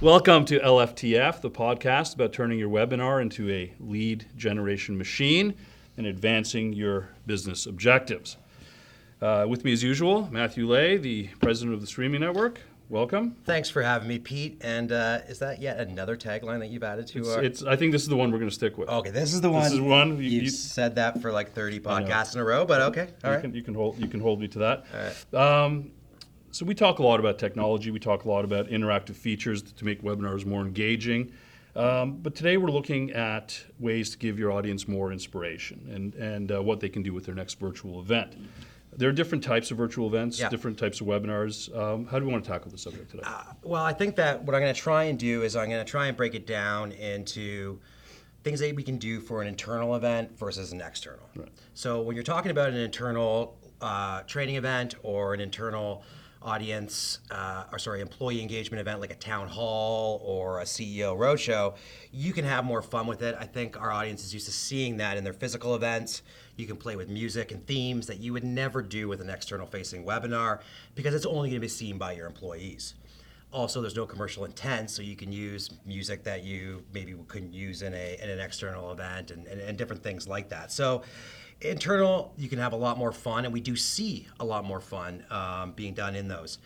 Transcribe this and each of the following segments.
Welcome to LFTF, the podcast about turning your webinar into a lead generation machine and advancing your business objectives. With me as usual, Matthew Lay, the president of the Streaming Network. Welcome. Thanks for having me, Pete. And is that yet another tagline that you've added to our... I think this is the one we're going to stick with. Okay, this is the one. This is one. You've said that for like 30 podcasts in a row, but okay. All right. You can hold me to that. All right. So we talk a lot about technology. We talk a lot about interactive features to make webinars more engaging. But today we're looking at ways to give your audience more inspiration and what they can do with their next virtual event. There are different types of virtual events, different types of webinars. How do we want to tackle this subject today? Well, I think that what I'm going to try and do is I'm going to try and break it down into things that we can do for an internal event versus an external. Right. So when you're talking about an internal training event or an internal employee engagement event like a town hall or a CEO roadshow, you can have more fun with it. I think our audience is used to seeing that in their physical events. You can play with music and themes that you would never do with an external facing webinar because it's only going to be seen by your employees. Also, there's no commercial intent, so you can use music that you maybe couldn't use in an external event and different things like that. So internal, you can have a lot more fun, and we do see a lot more fun being done in those.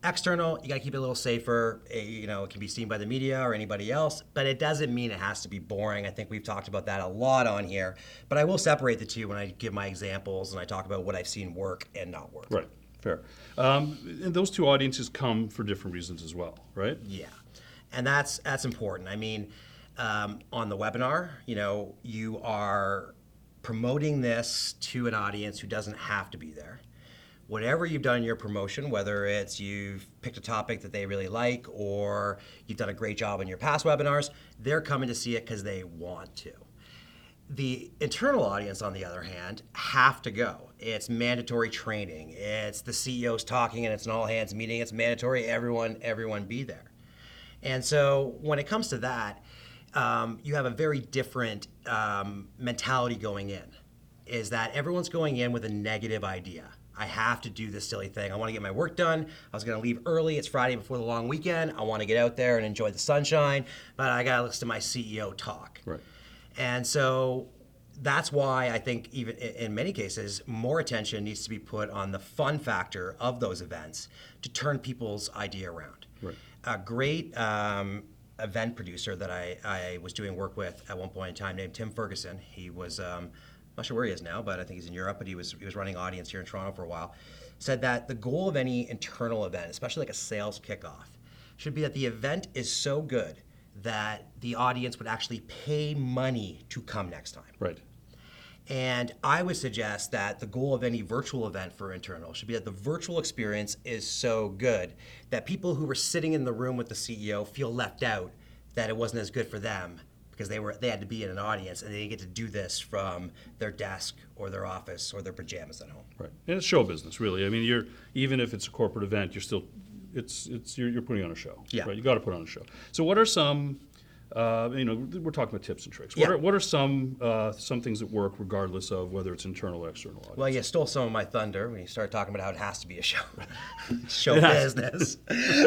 External, you got to keep it a little safer. It can be seen by the media or anybody else, but it doesn't mean it has to be boring. I think we've talked about that a lot on here, but I will separate the two when I give my examples and I talk about what I've seen work and not work. Right, fair. And those two audiences come for different reasons as well, right? Yeah, and that's important. I mean, on the webinar, you are promoting this to an audience who doesn't have to be there. Whatever you've done in your promotion, whether it's you've picked a topic that they really like or you've done a great job in your past webinars, they're coming to see it because they want to. The internal audience, on the other hand, have to go. It's mandatory training. It's the CEO's talking and it's an all-hands meeting. It's mandatory, everyone be there. And so when it comes to that, you have a very different mentality going in, is that everyone's going in with a negative idea. I have to do this silly thing. I want to get my work done. I was going to leave early. It's Friday before the long weekend. I want to get out there and enjoy the sunshine, but I got to listen to my CEO talk. Right. And so that's why I think even in many cases, more attention needs to be put on the fun factor of those events to turn people's idea around. Right. A great event producer that I was doing work with at one point in time named Tim Ferguson. He was, I'm not sure where he is now, but I think he's in Europe, but he was running audience here in Toronto for a while, said that the goal of any internal event, especially like a sales kickoff, should be that the event is so good that the audience would actually pay money to come next time. Right. And I would suggest that the goal of any virtual event for internal should be that the virtual experience is so good that people who were sitting in the room with the CEO feel left out, that it wasn't as good for them because they had to be in an audience and they didn't get to do this from their desk or their office or their pajamas at home. Right. And it's show business, really. I mean, even if it's a corporate event, you're still you're putting on a show. Yeah. Right. You got to put on a show. So what are some we're talking about tips and tricks. Yeah. What are some things that work regardless of whether it's internal or external audience? Well, you stole some of my thunder when you started talking about how it has to be a show, business.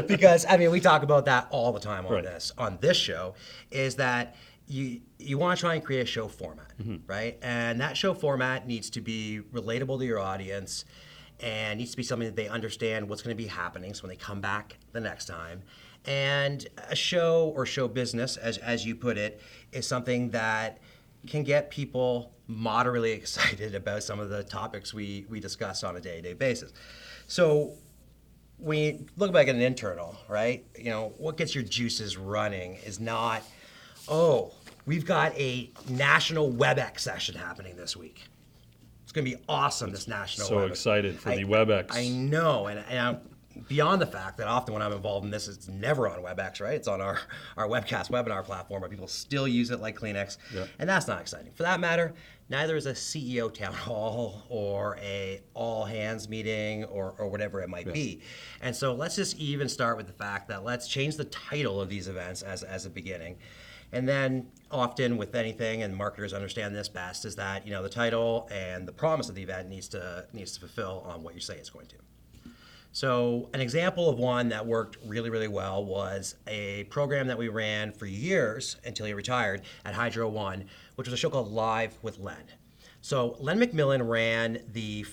Because we talk about that all the time on this show, is that you want to try and create a show format, right? And that show format needs to be relatable to your audience and needs to be something that they understand what's going to be happening so when they come back the next time. And a show or show business, as you put it, is something that can get people moderately excited about some of the topics we discuss on a day-to-day basis. So when you look back at an internal, right, what gets your juices running is not, we've got a national WebEx session happening this week. It's going to be awesome, this national so WebEx. Excited for the WebEx. I know, and I'm beyond the fact that often when I'm involved in this, it's never on WebEx, right? It's on our webcast webinar platform where people still use it like Kleenex, and that's not exciting. For that matter, neither is a CEO town hall or a all-hands meeting or whatever it might be. And so let's just even start with the fact that let's change the title of these events as a beginning. And then often with anything, and marketers understand this best, is that the title and the promise of the event needs to fulfill on what you say it's going to. So an example of one that worked really, really well was a program that we ran for years until he retired at Hydro One, which was a show called Live with Len. So Len McMillan ran the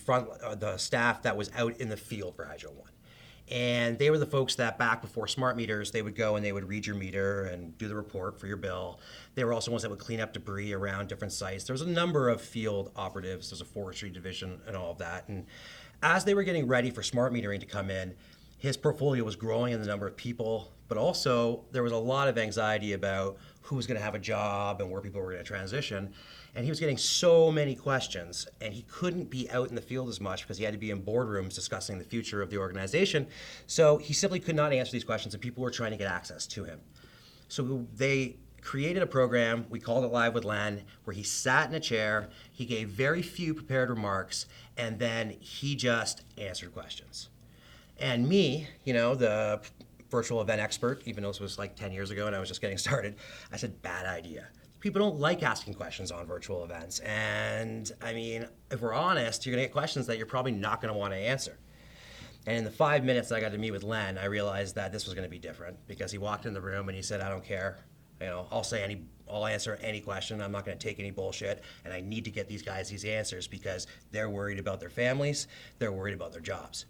staff that was out in the field for Hydro One. And they were the folks that back before smart meters, they would go and they would read your meter and do the report for your bill. They were also ones that would clean up debris around different sites. There was a number of field operatives. There's a forestry division and all of that. And as they were getting ready for smart metering to come in, his portfolio was growing in the number of people, but also there was a lot of anxiety about who was going to have a job and where people were going to transition. And he was getting so many questions, and he couldn't be out in the field as much because he had to be in boardrooms discussing the future of the organization. So he simply could not answer these questions, and people were trying to get access to him. So they created a program, we called it Live with Len, where he sat in a chair, he gave very few prepared remarks, and then he just answered questions. And me, the virtual event expert, even though this was like 10 years ago and I was just getting started, I said, bad idea. People don't like asking questions on virtual events. And I mean, if we're honest, you're gonna get questions that you're probably not gonna wanna answer. And in the 5 minutes that I got to meet with Len, I realized that this was gonna be different because he walked in the room and he said, I don't care. I'll answer any question. I'm not gonna take any bullshit. And I need to get these guys these answers because they're worried about their families, they're worried about their jobs.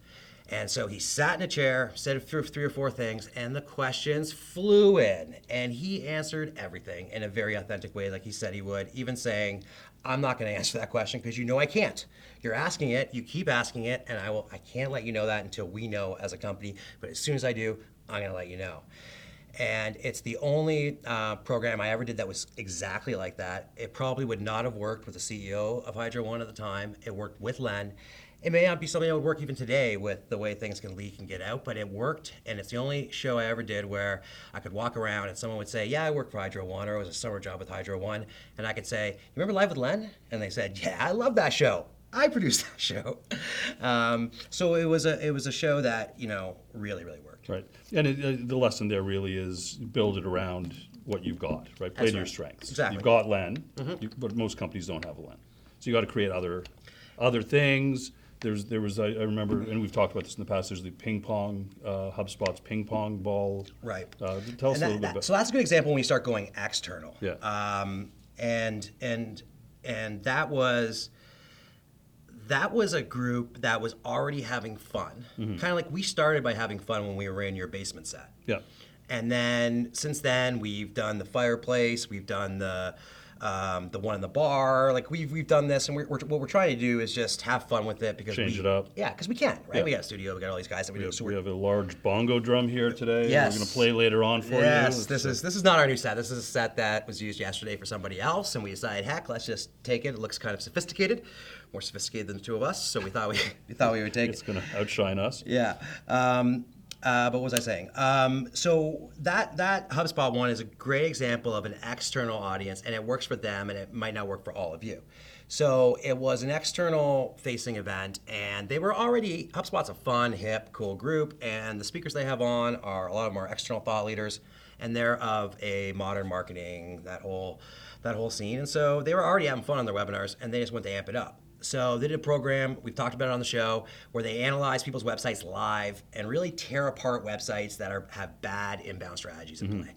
And so he sat in a chair, said three or four things, and the questions flew in. And he answered everything in a very authentic way, like he said he would, even saying, I'm not going to answer that question because I can't. You're asking it, you keep asking it, and I can't let you know that until we know as a company. But as soon as I do, I'm going to let you know. And it's the only program I ever did that was exactly like that. It probably would not have worked with the CEO of Hydro One at the time. It worked with Len. It may not be something that would work even today with the way things can leak and get out, but it worked, and it's the only show I ever did where I could walk around and someone would say, yeah, I work for Hydro One, or it was a summer job with Hydro One, and I could say, you remember Live with Len? And they said, yeah, I love that show. I produced that show. So it was a show that, really, really worked. Right. And the lesson there really is build it around what you've got, right? Play to your strengths. Exactly. You've got Len, but most companies don't have a Len. So you got to create other things. There was I remember, and we've talked about this in the past. There's the ping pong, HubSpot's ping pong ball. Right. Tell us a little bit about. So that's a good example when you start going external. Yeah. And that was a group that was already having fun. Kind of like we started by having fun when we were in your basement set. Yeah. And then since then we've done the fireplace, we've done the one in the bar. Like we've done this, and what we're trying to do is just have fun with it because Change it up. Yeah, because we can, right? Yeah. We got a studio, we got all these guys that we do. So We have a large bongo drum here today. Yes. We're going to play later on for you. Yes, this is not our new set. This is a set that was used yesterday for somebody else, and we decided, heck, let's just take it. It looks kind of sophisticated, more sophisticated than the two of us. So we thought we would take It's going to outshine us. Yeah. But what was I saying? So that HubSpot one is a great example of an external audience, and it works for them, and it might not work for all of you. So it was an external facing event, and they were already, HubSpot's a fun, hip, cool group, and the speakers they have on are a lot of them are external thought leaders, and they're of a modern marketing, that whole scene. And so they were already having fun on their webinars, and they just went to amp it up. So they did a program, we've talked about it on the show, where they analyze people's websites live and really tear apart websites that have bad inbound strategies in play.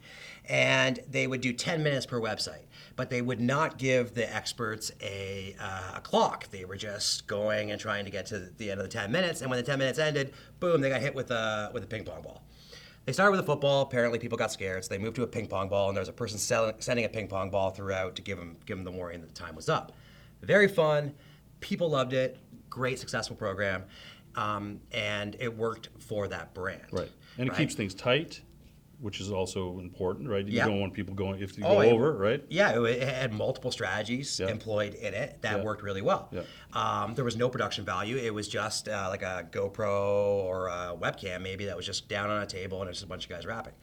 And they would do 10 minutes per website, but they would not give the experts a clock. They were just going and trying to get to the end of the 10 minutes, and when the 10 minutes ended, boom, they got hit with a ping pong ball. They started with a football. Apparently, people got scared, so they moved to a ping pong ball, and there was a person sending a ping pong ball throughout to give them the warning that the time was up. Very fun. People loved it. Great, successful program, and it worked for that brand. Right. And it keeps things tight, which is also important, right? You Yeah. don't want people going, if you go over, right? Yeah, it had multiple strategies employed in it that worked really well. Yeah. There was no production value. It was just like a GoPro or a webcam maybe that was just down on a table and there's just a bunch of guys rapping.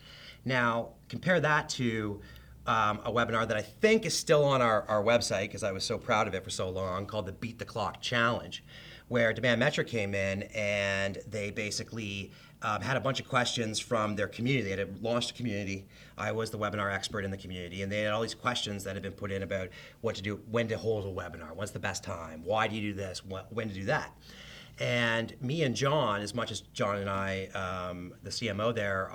Now, compare that to a webinar that I think is still on our website because I was so proud of it for so long, called the Beat the Clock Challenge, where Demand Metric came in and they basically had a bunch of questions from their community. They had launched a community. I was the webinar expert in the community, and they had all these questions that had been put in about what to do, when to hold a webinar, what's the best time, why do you do this, when to do that. And me and John, as much as John and I, the CMO there,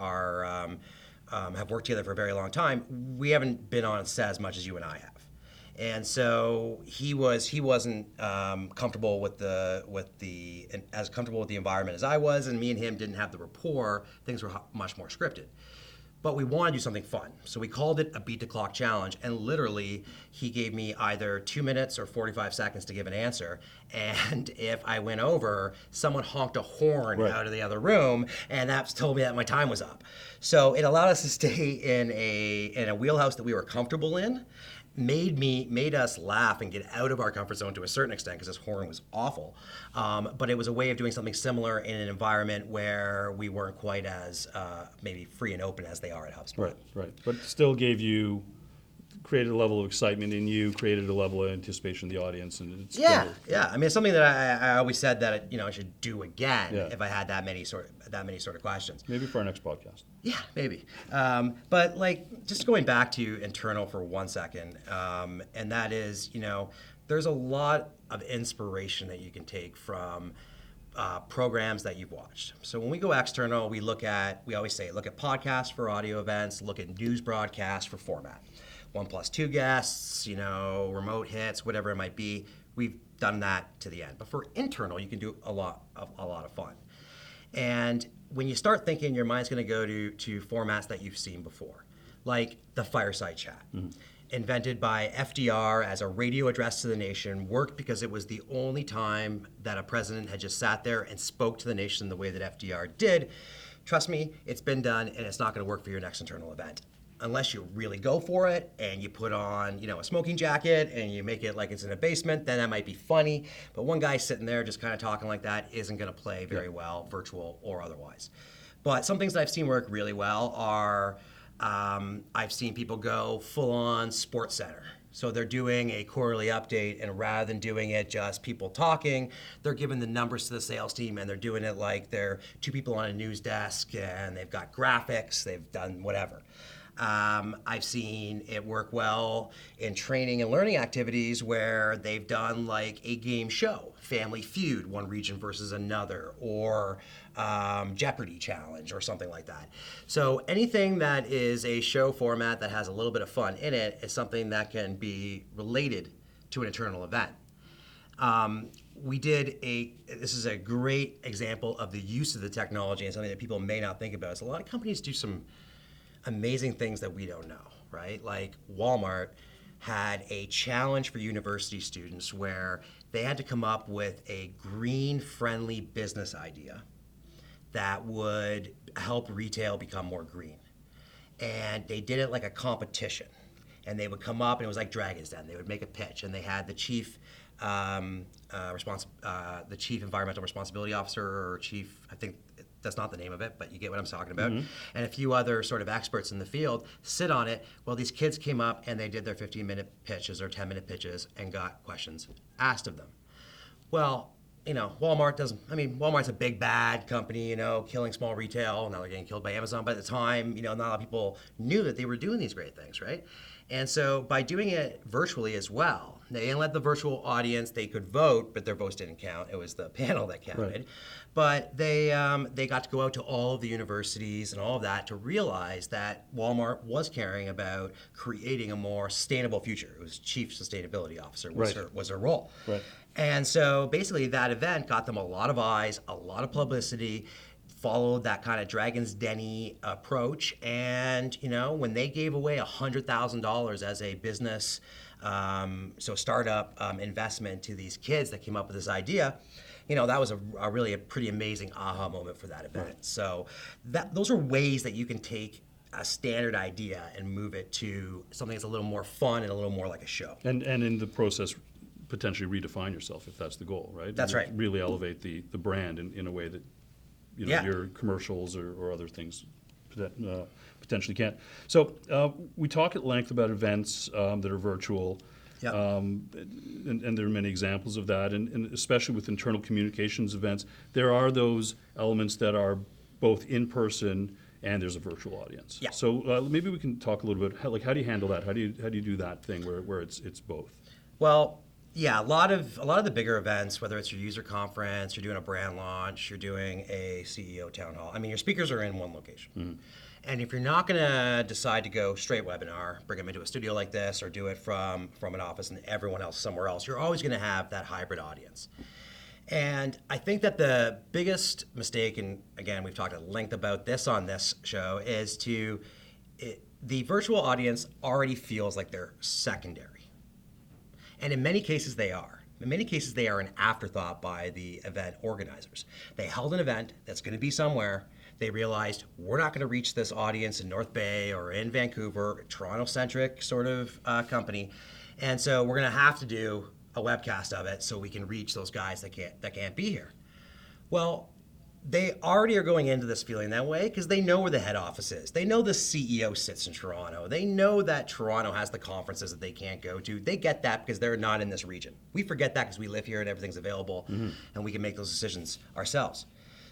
have worked together for a very long time, we haven't been on set as much as you and I have. And so he wasn't comfortable with as comfortable with the environment as I was, and me and him didn't have the rapport. Things were much more scripted. But we wanted to do something fun. So we called it a beat the clock challenge. And literally, he gave me either 2 minutes or 45 seconds to give an answer. And if I went over, someone honked a horn out of the other room, and that told me that my time was up. So it allowed us to stay in a wheelhouse that we were comfortable in. Made us laugh and get out of our comfort zone to a certain extent because this horn was awful. But it was a way of doing something similar in an environment where we weren't quite as maybe free and open as they are at HubSpot. Right. But still created a level of excitement in you, created a level of anticipation in the audience, and it's Yeah. I mean, it's something that I always said that I should do again if I had that many sort of questions. Maybe for our next podcast. Yeah, maybe. But like, just going back to internal for 1 second, and that is, there's a lot of inspiration that you can take from programs that you've watched. So when we go external, we always say, look at podcasts for audio events, look at news broadcasts for format. 1+2 guests, remote hits, whatever it might be. We've done that to the end. But for internal, you can do a lot of fun. And when you start thinking, your mind's going to go to formats that you've seen before, like the fireside chat. Mm-hmm. Invented by FDR as a radio address to the nation, worked because it was the only time that a president had just sat there and spoke to the nation the way that FDR did. Trust me, it's been done, and it's not going to work for your next internal event. Unless you really go for it and you put on, a smoking jacket and you make it like it's in a basement, then that might be funny. But one guy sitting there just kind of talking like that isn't going to play very well, virtual or otherwise. But some things that I've seen work really well are I've seen people go full on Sports Center. So they're doing a quarterly update, and rather than doing it just people talking, they're giving the numbers to the sales team, and they're doing it like they're two people on a news desk, and they've got graphics, they've done whatever. I've seen it work well in training and learning activities where they've done like a game show, Family Feud, one region versus another, or Jeopardy challenge or something like that. So anything that is a show format that has a little bit of fun in it is something that can be related to an internal event. This is a great example of the use of the technology and something that people may not think about. So a lot of companies do some amazing things that we don't know, right? Like Walmart had a challenge for university students where they had to come up with a green-friendly business idea that would help retail become more green. And they did it like a competition. And they would come up, and it was like Dragon's Den. They would make a pitch, and they had the chief environmental responsibility officer, or chief, I think that's not the name of it, but you get what I'm talking about, and a few other sort of experts in the field sit on it. Well, these kids came up and they did their 15-minute pitches or 10-minute pitches and got questions asked of them. Well, Walmart's a big bad company, killing small retail. Now they're getting killed by Amazon. By the time, not a lot of people knew that they were doing these great things, right? And so by doing it virtually as well, they didn't let the virtual audience, they could vote, but their votes didn't count. It was the panel that counted. Right. But they got to go out to all of the universities and all of that to realize that Walmart was caring about creating a more sustainable future. It was chief sustainability officer was her role. Right. And so basically that event got them a lot of eyes, a lot of publicity, followed that kind of Dragon's Den-y approach. And, when they gave away $100,000 as a business, startup investment to these kids that came up with this idea, that was a really pretty amazing aha moment for that event. Right. So those are ways that you can take a standard idea and move it to something that's a little more fun and a little more like a show. And in the process, potentially redefine yourself if that's the goal, right? That's right. Really elevate the brand in a way that your commercials or other things potentially can't. So we talk at length about events that are virtual. Yep. And there are many examples of that, and especially with internal communications events, there are those elements that are both in person and there's a virtual audience. Yeah. So maybe we can talk a little bit. How do you handle that? How do you do that thing where it's both? Well, Yeah, a lot of the bigger events, whether it's your user conference, you're doing a brand launch, you're doing a CEO town hall. I mean, your speakers are in one location. And if you're not going to decide to go straight webinar, bring them into a studio like this, or do it from an office and everyone else somewhere else, you're always going to have that hybrid audience. And I think that the biggest mistake, and again, we've talked at length about this on this show, is the virtual audience already feels like they're secondary. And in many cases, they are. In many cases, they are an afterthought by the event organizers. They held an event that's going to be somewhere. They realized we're not going to reach this audience in North Bay or in Vancouver, Toronto-centric sort of company. And so we're going to have to do a webcast of it so we can reach those guys that can't be here. Well, they already are going into this feeling that way because they know where the head office is. They know the CEO sits in Toronto. They know that Toronto has the conferences that they can't go to. They get that because they're not in this region. We forget that because we live here and everything's available and we can make those decisions ourselves.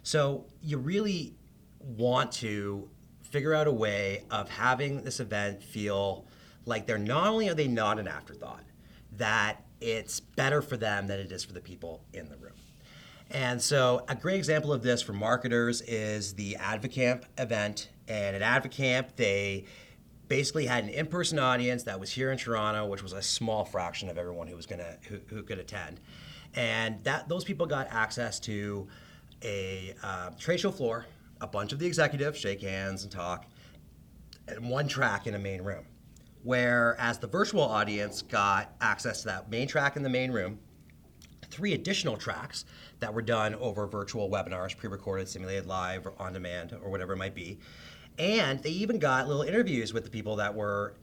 So you really want to figure out a way of having this event feel like they're not only are they not an afterthought, that it's better for them than it is for the people in the room. And so a great example of this for marketers is the AdvoCamp event. And at AdvoCamp, they basically had an in-person audience that was here in Toronto, which was a small fraction of everyone who could attend. And those people got access to a trade show floor, a bunch of the executives shake hands and talk, and one track in a main room. Whereas the virtual audience got access to that main track in the main room, 3 additional tracks that were done over virtual webinars, pre-recorded, simulated live, or on demand, or whatever it might be. And they even got little interviews with the people that were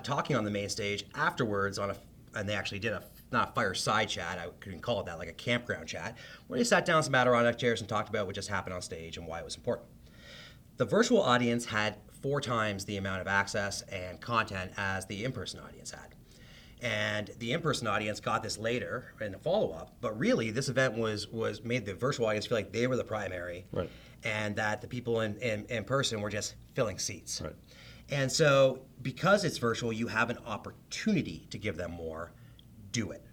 talking on the main stage afterwards and they actually did not a fireside chat, I couldn't call it that, like a campground chat, where they sat down in some Adirondack chairs and talked about what just happened on stage and why it was important. The virtual audience had 4 times the amount of access and content as the in-person audience had. And the in-person audience got this later in a follow-up, but really this event was made the virtual audience feel like they were the primary, Right. and that the people in person were just filling seats. Right. And so because it's virtual, you have an opportunity to give them more. Do it.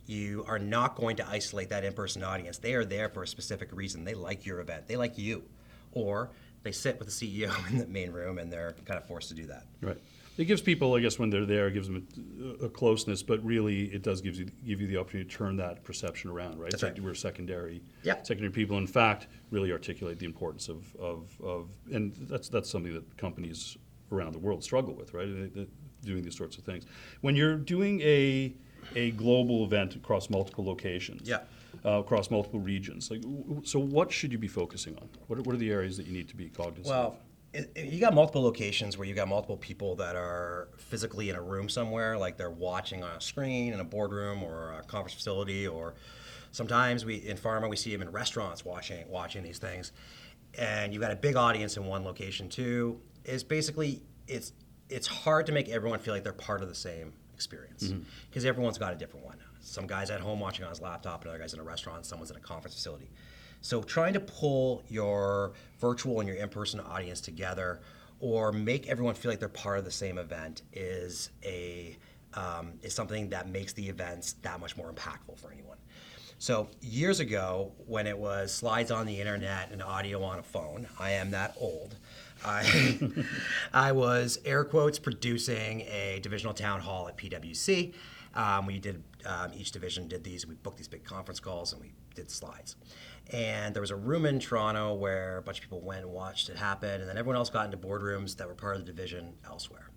You are not going to isolate that in-person audience. They are there for a specific reason. They like your event. They like you. Or they sit with the CEO in the main room and they're kind of forced to do that. Right. It gives people, I guess, when they're there, it gives them a closeness, but really it does give you the opportunity to turn that perception around, right? That's right. We're secondary people. In fact, really articulate the importance of and that's something that companies around the world struggle with, right? Doing these sorts of things. When you're doing a global event across multiple locations, across multiple regions, so what should you be focusing on? What are the areas that you need to be cognizant of? You got multiple locations where you got multiple people that are physically in a room somewhere, like they're watching on a screen in a boardroom or a conference facility, or sometimes in pharma we see them in restaurants watching these things. And you got a big audience in one location too. Is basically it's hard to make everyone feel like they're part of the same experience because everyone's got a different one. Some guy's at home watching on his laptop, another guy's in a restaurant, someone's in a conference facility. So trying to pull your virtual and your in-person audience together or make everyone feel like they're part of the same event is something that makes the events that much more impactful for anyone. So years ago, when it was slides on the internet and audio on a phone, I am that old, I was, air quotes, producing a divisional town hall at PwC. We did, each division did these, we booked these big conference calls and we did slides. And there was a room in Toronto where a bunch of people went and watched it happen, and then everyone else got into boardrooms that were part of the division elsewhere.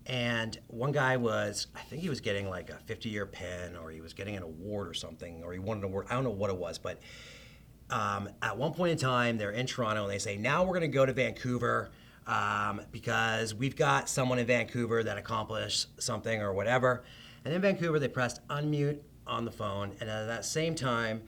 And one guy I think he was getting like a 50-year pin, or he was getting an award or something, or he won an award, I don't know what it was, but at one point in time, they're in Toronto, and they say, now we're gonna go to Vancouver because we've got someone in Vancouver that accomplished something or whatever. And in Vancouver, they pressed unmute on the phone, and at that same time,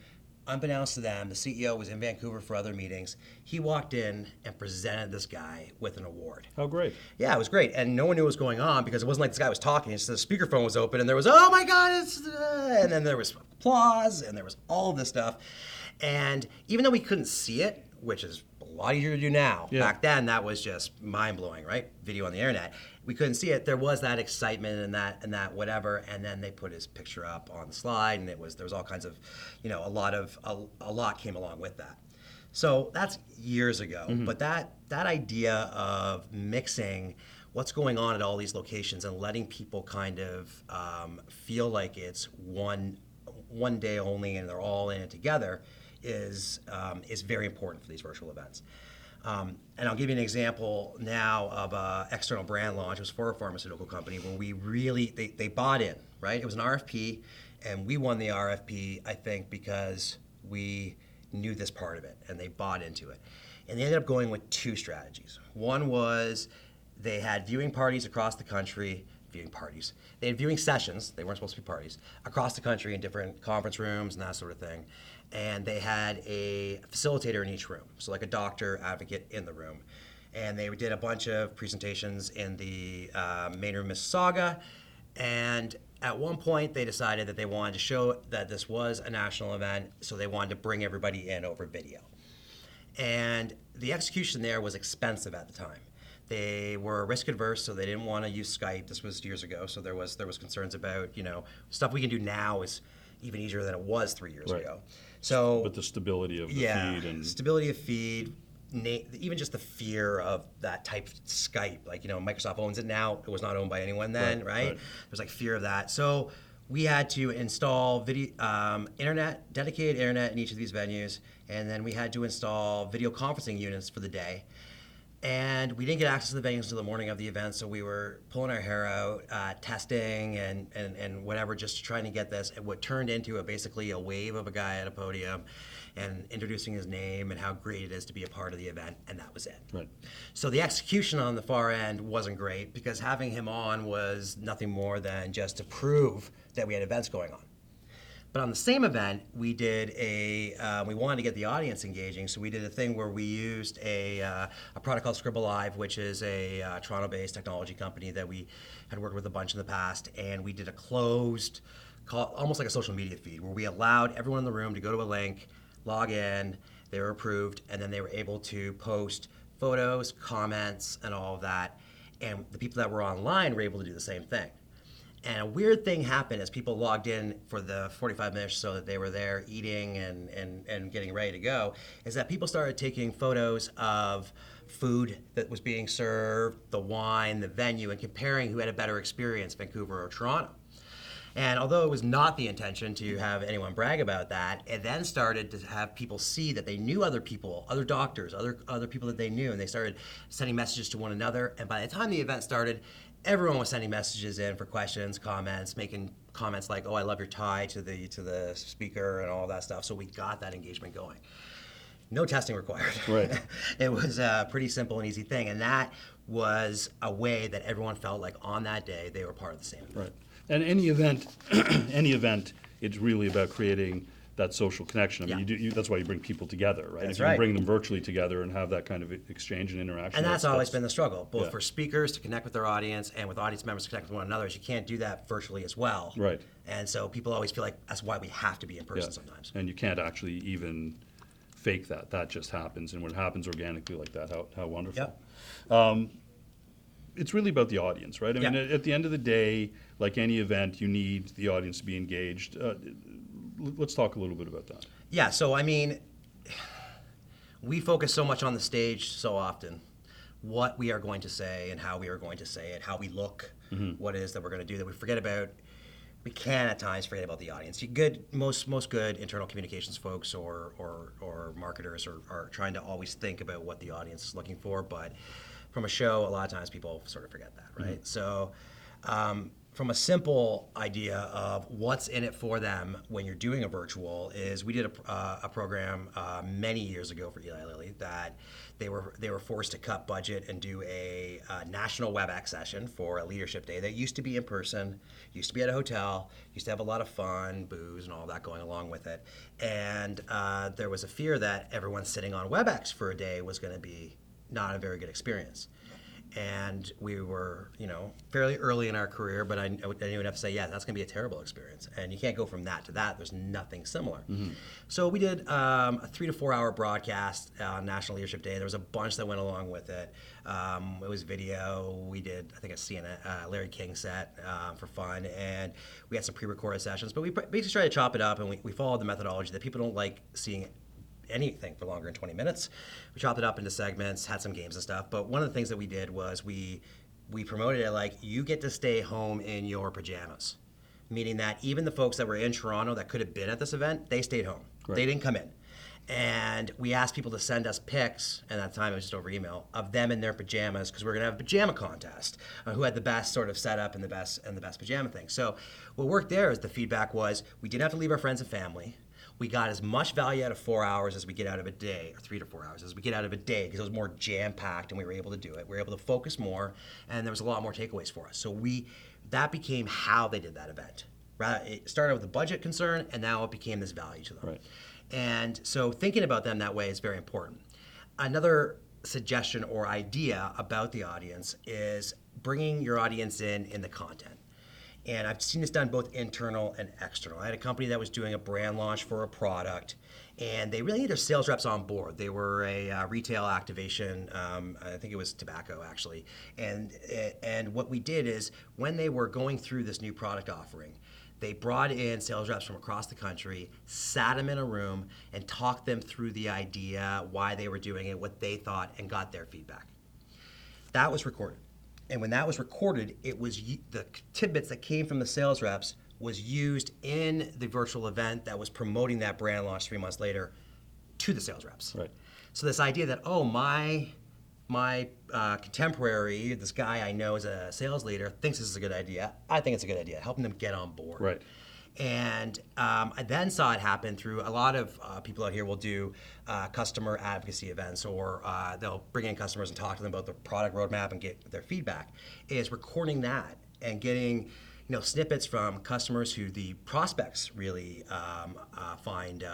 unbeknownst to them, the CEO was in Vancouver for other meetings. He walked in and presented this guy with an award. Oh, great. Yeah, it was great. And no one knew what was going on because it wasn't like this guy was talking. It's the speakerphone was open and there was, oh my God, and then there was applause and there was all of this stuff. And even though we couldn't see it, which is lot easier to do now. Yeah. Back then, that was just mind-blowing, right? Video on the internet. We couldn't see it. There was that excitement and that whatever, and then they put his picture up on the slide, and there was all kinds of, a lot came along with that. So that's years ago. But that idea of mixing what's going on at all these locations and letting people kind of feel like it's one day only and they're all in it together is very important for these virtual events. And I'll give you an example now of an external brand launch. It was for a pharmaceutical company where we really, they bought in, right? It was an RFP, and we won the RFP, I think, because we knew this part of it, and they bought into it. And they ended up going with two strategies. One was they had viewing parties across the country, They had viewing sessions, they weren't supposed to be parties, across the country in different conference rooms and that sort of thing. And they had a facilitator in each room, so like a doctor, advocate in the room. And they did a bunch of presentations in the main room, Mississauga. And at one point, they decided that they wanted to show that this was a national event, so they wanted to bring everybody in over video. And the execution there was expensive at the time. They were risk adverse, so they didn't want to use Skype. This was years ago, so there was concerns about, stuff we can do now is even easier than it was 3 years ago. So, but the stability of the feed and stability of feed, even just the fear of that type of Skype. Like, Microsoft owns it now. It was not owned by anyone then, right? There's like fear of that. So we had to install dedicated internet in each of these venues, and then we had to install video conferencing units for the day. And we didn't get access to the venues until the morning of the event, so we were pulling our hair out, testing and whatever, just trying to get this. And what turned into basically a wave of a guy at a podium and introducing his name and how great it is to be a part of the event, and that was it. Right. So the execution on the far end wasn't great because having him on was nothing more than just to prove that we had events going on. But on the same event, we did we wanted to get the audience engaging, so we did a thing where we used a product called Scribble Live, which is a Toronto-based technology company that we had worked with a bunch in the past, and we did a closed, almost like a social media feed, where we allowed everyone in the room to go to a link, log in, they were approved, and then they were able to post photos, comments, and all of that, and the people that were online were able to do the same thing. And a weird thing happened as people logged in for the 45 minutes or so that they were there eating and getting ready to go, is that people started taking photos of food that was being served, the wine, the venue, and comparing who had a better experience, Vancouver or Toronto. And although it was not the intention to have anyone brag about that, it then started to have people see that they knew other people, other doctors, other people that they knew, and they started sending messages to one another. And by the time the event started, everyone was sending messages in for questions, comments, making comments like, "Oh, I love your tie" to the speaker and all that stuff. So we got that engagement going. No testing required. Right. It was a pretty simple and easy thing, and that was a way that everyone felt like on that day they were part of the same event. Right. And any event, it's really about creating that social connection. I mean, that's why you bring people together, right? That's if you can bring them virtually together and have that kind of exchange and interaction. And that's always been the struggle, both Yeah. for speakers to connect with their audience and with audience members to connect with one another. Is you can't do that virtually as well. Right. And so people always feel like that's why we have to be in person sometimes. And you can't actually even fake that. That just happens. And when it happens organically like that, how wonderful. Yep. It's really about the audience, right? I mean, Yeah. at the end of the day, like any event, you need the audience to be engaged. Let's talk a little bit about that. Yeah, so I mean, we focus so much on the stage so often, what we are going to say and how we are going to say it, how we look, what it is that we're going to do, that we can at times forget about the audience. Most good internal communications folks or marketers are trying to always think about what the audience is looking for, but from a show, a lot of times people sort of forget that, right? So from a simple idea of what's in it for them when you're doing a virtual is we did a program many years ago for Eli Lilly that they were forced to cut budget and do a national WebEx session for a leadership day that used to be in person, used to be at a hotel, used to have a lot of fun, booze, and all that going along with it. And there was a fear that everyone sitting on WebEx for a day was going to be not a very good experience. and we were, fairly early in our career, but I knew enough to say, yeah, that's going to be a terrible experience. And you can't go from that to that. There's nothing similar. So we did a 3 to 4 hour broadcast on National Leadership Day. There was a bunch that went along with it. It was video. We did, I think, a CNN, Larry King set for fun, and we had some pre-recorded sessions. But we basically tried to chop it up, and we followed the methodology that people don't like seeing anything for longer than 20 minutes. We chopped it up into segments, had some games and stuff. But one of the things that we did was we promoted it like, you get to stay home in your pajamas. Meaning that even the folks that were in Toronto that could have been at this event, they stayed home. Right. They didn't come in. And we asked people to send us pics, and at the time it was just over email, of them in their pajamas, because we're going to have a pajama contest, who had the best sort of setup and the best pajama thing. So what worked there is the feedback was, we didn't have to leave our friends and family. We got as much value out of 4 hours as we get out of a day, or 3 to 4 hours as we get out of a day, because it was more jam-packed and we were able to do it. We were able to focus more, and there was a lot more takeaways for us. So that became how they did that event. It started with a budget concern, and now it became this value to them. Right. And so thinking about them that way is very important. Another suggestion or idea about the audience is bringing your audience in the content. And I've seen this done both internal and external. I had a company that was doing a brand launch for a product, and they really need their sales reps on board. They were a retail activation, I think it was tobacco actually. And what we did is, when they were going through this new product offering, they brought in sales reps from across the country, sat them in a room, and talked them through the idea, why they were doing it, what they thought, and got their feedback. That was recorded. And when that was recorded, it was the tidbits that came from the sales reps was used in the virtual event that was promoting that brand launch 3 months later to the sales reps. Right. So this idea that, my contemporary, this guy I know is a sales leader, thinks this is a good idea. I think it's a good idea, helping them get on board. Right. And I then saw it happen through a lot of people out here will do customer advocacy events, or they'll bring in customers and talk to them about the product roadmap and get their feedback, is recording that and getting snippets from customers who the prospects really find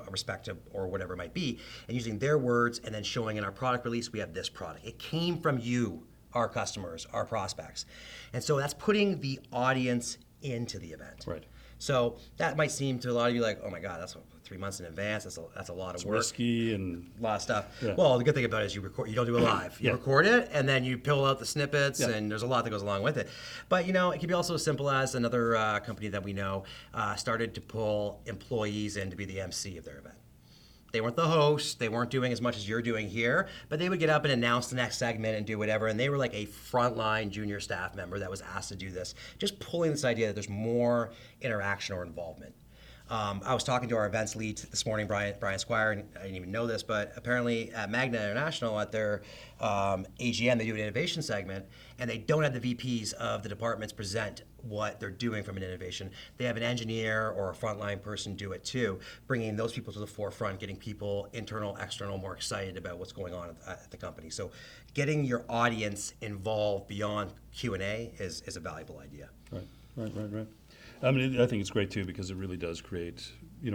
respective or whatever it might be, and using their words, and then showing in our product release, we have this product. It came from you, our customers, our prospects. And so that's putting the audience into the event. Right. So that might seem to a lot of you like, oh my God, that's 3 months in advance. That's a lot of work. Risky and a lot of stuff. Yeah. Well, the good thing about it is you record. You don't do it live. You record it, and then you pull out the snippets, and there's a lot that goes along with it. But it can be also as simple as another company that we know started to pull employees in to be the MC of their event. They weren't the host. They weren't doing as much as you're doing here, but they would get up and announce the next segment and do whatever. And they were like a frontline junior staff member that was asked to do this, just pulling this idea that there's more interaction or involvement. I was talking to our events lead this morning, Brian Squire, and I didn't even know this, but apparently at Magna International, at their AGM, they do an innovation segment, and they don't have the VPs of the departments present what they're doing from an innovation. They have an engineer or a frontline person do it too, bringing those people to the forefront, getting people, internal, external, more excited about what's going on at the company. So getting your audience involved beyond Q&A is a valuable idea. Right. I mean, I think it's great too, because it really does create,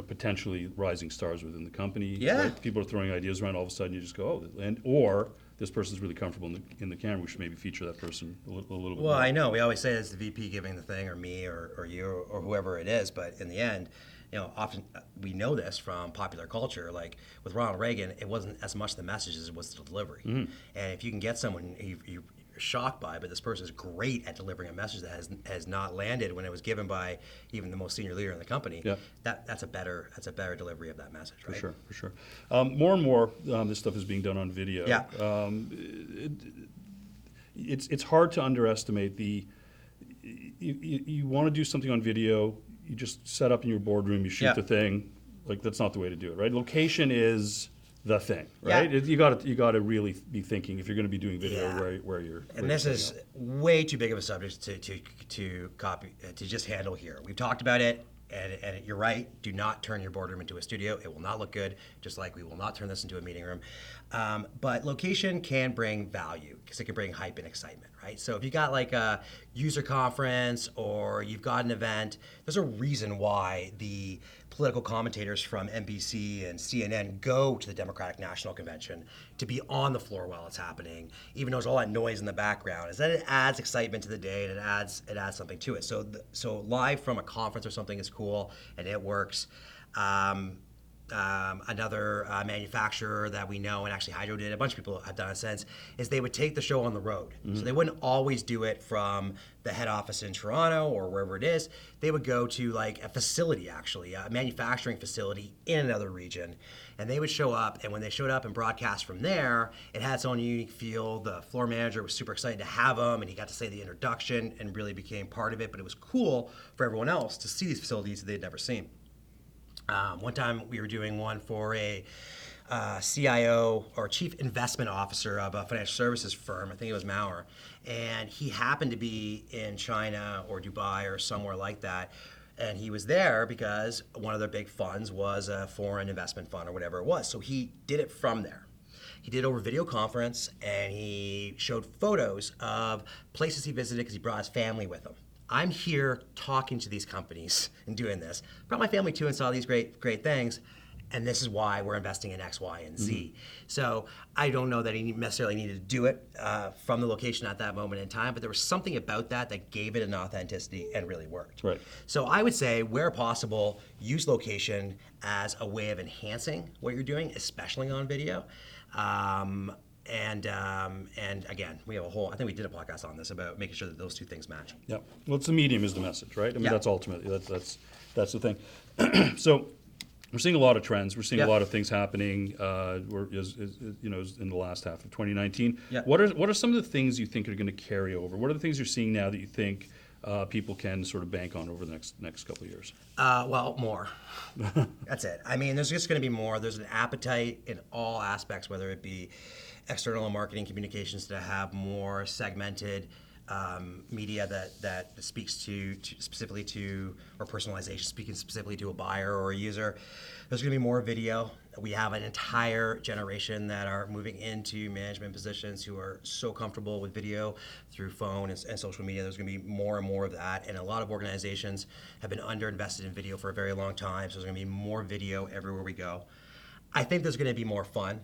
potentially rising stars within the company. Yeah. Right? People are throwing ideas around. All of a sudden, you just go, or this person's really comfortable in the camera. We should maybe feature that person a little bit. Well, more. I know we always say it's the VP giving the thing, or me, or you, or whoever it is. But in the end, often we know this from popular culture. Like with Ronald Reagan, it wasn't as much the message as it was the delivery. Mm-hmm. And if you can get someone you're shocked by, but this person is great at delivering a message that has not landed when it was given by even the most senior leader in the company. Yeah. That's a better delivery of that message, right? For sure. More and more, this stuff is being done on video. Yeah. It's hard to underestimate you want to do something on video. You just set up in your boardroom. You shoot the thing. Like, that's not the way to do it, right? Location is the thing, right? Yeah. You got to really be thinking, if you're going to be doing video, where you're. And this is way too big of a subject to just handle here. We've talked about it, and you're right. Do not turn your boardroom into a studio. It will not look good. Just like we will not turn this into a meeting room. But location can bring value because it can bring hype and excitement, right? So if you got like a user conference or you've got an event, there's a reason why the political commentators from NBC and CNN go to the Democratic National Convention to be on the floor while it's happening, even though there's all that noise in the background, is that it adds excitement to the day and it adds something to it. So live from a conference or something is cool and it works. Another manufacturer that we know, and actually Hydro did, a bunch of people have done it since, is they would take the show on the road. So they wouldn't always do it from the head office in Toronto or wherever it is. They would go to like a facility, actually, a manufacturing facility in another region, and they would show up, and when they showed up and broadcast from there, it had its own unique feel. The floor manager was super excited to have him, and he got to say the introduction and really became part of it, but it was cool for everyone else to see these facilities that they'd never seen. One time we were doing one for a CIO or Chief Investment Officer of a financial services firm, I think it was Maurer, and he happened to be in China or Dubai or somewhere like that. And he was there because one of their big funds was a foreign investment fund or whatever it was. So he did it from there. He did it over video conference, and he showed photos of places he visited because he brought his family with him. I'm here talking to these companies and doing this. Brought my family too and saw these great things, and this is why we're investing in X, Y, and Z. So I don't know that he necessarily needed to do it from the location at that moment in time, but there was something about that gave it an authenticity and really worked. Right. So I would say, where possible, use location as a way of enhancing what you're doing, especially on video. And again, we have I think we did a podcast on this about making sure that those two things match. Yeah. Well, it's the medium is the message, right? I mean, Yeah. that's ultimately, that's the thing. So we're seeing a lot of trends. We're seeing a lot of things happening, in the last half of 2019. Yeah. What are some of the things you think are going to carry over? What are the things you're seeing now that you think people can sort of bank on over the next couple of years? Well, more. That's it. I mean, there's just going to be more. There's an appetite in all aspects, whether it be external and marketing communications, to have more segmented media that speaks to specifically to, or personalization, speaking specifically to a buyer or a user. There's going to be more video. We have an entire generation that are moving into management positions who are so comfortable with video through phone and social media. There's going to be more and more of that, and a lot of organizations have been underinvested in video for a very long time, so there's going to be more video everywhere we go. I think there's going to be more fun.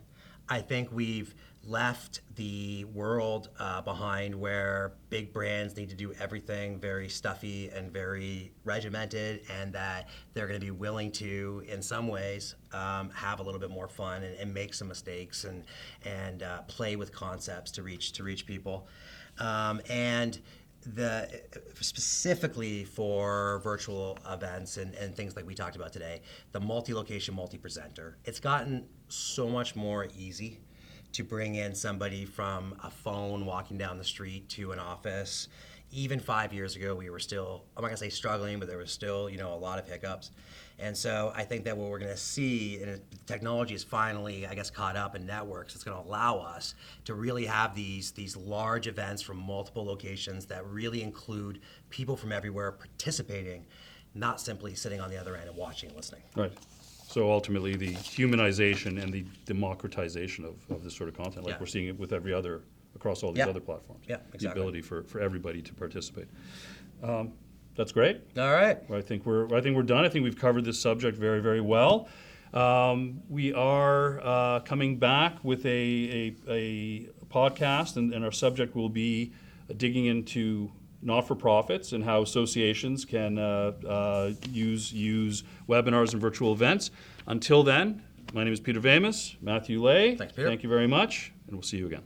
I think we've left the world behind where big brands need to do everything very stuffy and very regimented, and that they're going to be willing to, in some ways, have a little bit more fun and make some mistakes and play with concepts to reach people. And specifically for virtual events and things like we talked about today, the multi-location, multi-presenter, it's gotten so much more easy to bring in somebody from a phone walking down the street to an office. Even 5 years ago, we were still, I'm not gonna say struggling, but there was still, a lot of hiccups. And so I think that what we're gonna see, and technology is finally, I guess, caught up in networks, it's gonna allow us to really have these large events from multiple locations that really include people from everywhere participating, not simply sitting on the other end and watching and listening. Right. So ultimately, the humanization and the democratization of this sort of content, like we're seeing it with across all these other platforms. Yeah, exactly. The ability for everybody to participate. That's great. All right. I think we're done. I think we've covered this subject very, very well. We are coming back with a podcast, and our subject will be digging into not-for-profits and how associations can use webinars and virtual events. Until then, my name is Peter Vamus. Matthew Lay. Thanks, Peter. Thank you very much, and we'll see you again.